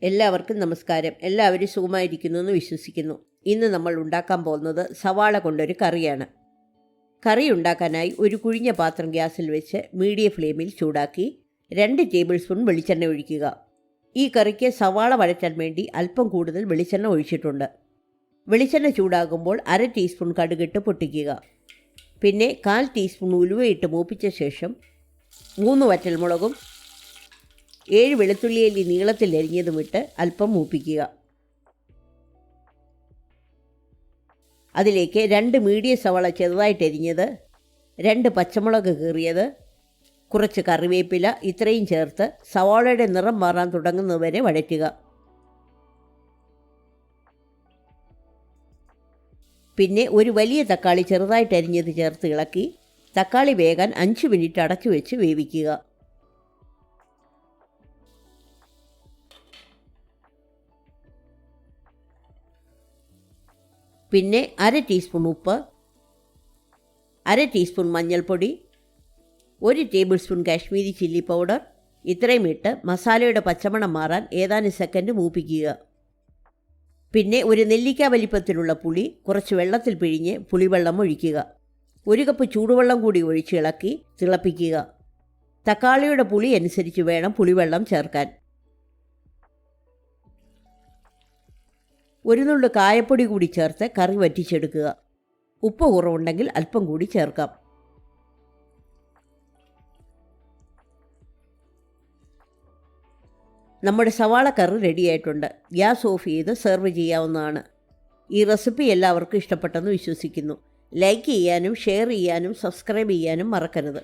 എല്ലാവർക്കും നമസ്കാരം. എല്ലാവരും സുഖമായിരിക്കുന്നു എന്ന് വിശ്വസിക്കുന്നു. ഇന്ന് നമ്മൾ ഉണ്ടാക്കാൻ പോകുന്നത് സവാള കൊണ്ടൊരു കറിയാണ്. കറി ഉണ്ടാക്കാനായി ഒരു കുഴിഞ്ഞ പാത്രം ഗ്യാസിൽ വെച്ച് മീഡിയം ഫ്ലെയിമിൽ ചൂടാക്കി 2 ടേബിൾ സ്പൂൺ വെളിച്ചെണ്ണ ഒഴിക്കുക. ഈ കറിക്ക് സവാള വഴറ്റാൻ വേണ്ടി അല്പം കൂടുതൽ വെളിച്ചെണ്ണ ഒഴിച്ചിട്ടുണ്ട്. വെളിച്ചെണ്ണ ചൂടാകുമ്പോൾ 1/2 ടീസ്പൂൺ കടുകിട്ട് പൊട്ടിക്കുക. പിന്നെ 1/4 ടീസ്പൂൺ ഉലുവയിട്ട് മൂപ്പിച്ച ശേഷം 3 വറ്റൽമുളകും 7 വെളുത്തുള്ളിയല്ലി നീളത്തിൽ അരിഞ്ഞതുമിട്ട് അല്പം മൂപ്പിക്കുക. അതിലേക്ക് 2 മീഡിയം സവാള ചെറുതായിട്ട് അരിഞ്ഞത്, 2 പച്ചമുളക് കീറിയത്, കുറച്ച് കറിവേപ്പില ഇത്രയും ചേർത്ത് സവാളയുടെ നിറം മാറാൻ തുടങ്ങുന്നതുവരെ വഴറ്റുക. പിന്നെ ഒരു വലിയ തക്കാളി ചെറുതായിട്ട് അരിഞ്ഞത് ചേർത്ത് ഇളക്കി തക്കാളി വേകാൻ 5 മിനിറ്റ് അടച്ചു വെച്ച് വേവിക്കുക. പിന്നെ 1/2 ടീസ്പൂൺ ഉപ്പ്, 1/2 ടീസ്പൂൺ മഞ്ഞൾപ്പൊടി, 1 table spoon Kashmiri chilli powder ഇത്രയും ഇട്ട് മസാലയുടെ പച്ചമണം മാറാൻ ഏതാനും സെക്കൻഡ് മൂപ്പിക്കുക. പിന്നെ ഒരു നെല്ലിക്ക വലിപ്പത്തിലുള്ള പുളി കുറച്ച് വെള്ളത്തിൽ പിഴിഞ്ഞ് പുളിവെള്ളം ഒഴിക്കുക. 1 കപ്പ് ചൂടുവെള്ളം കൂടി ഒഴിച്ച് ഇളക്കി തിളപ്പിക്കുക. തക്കാളിയുടെ പുളി അനുസരിച്ച് വേണം പുളിവെള്ളം ചേർക്കാൻ. 1 നുള്ളു കായപ്പൊടി കൂടി ചേർത്ത് കറി വറ്റിച്ചെടുക്കുക. ഉപ്പ് കുറവുണ്ടെങ്കിൽ അല്പം കൂടി ചേർക്കാം. നമ്മുടെ സവാള കറി റെഡിയായിട്ടുണ്ട്. ഗ്യാസ് ഓഫ് ചെയ്ത് സെർവ് ചെയ്യാവുന്നതാണ്. ഈ റെസിപ്പി എല്ലാവർക്കും ഇഷ്ടപ്പെട്ടെന്ന് വിശ്വസിക്കുന്നു. ലൈക്ക് ചെയ്യാനും ഷെയർ ചെയ്യാനും സബ്സ്ക്രൈബ് ചെയ്യാനും മറക്കരുത്.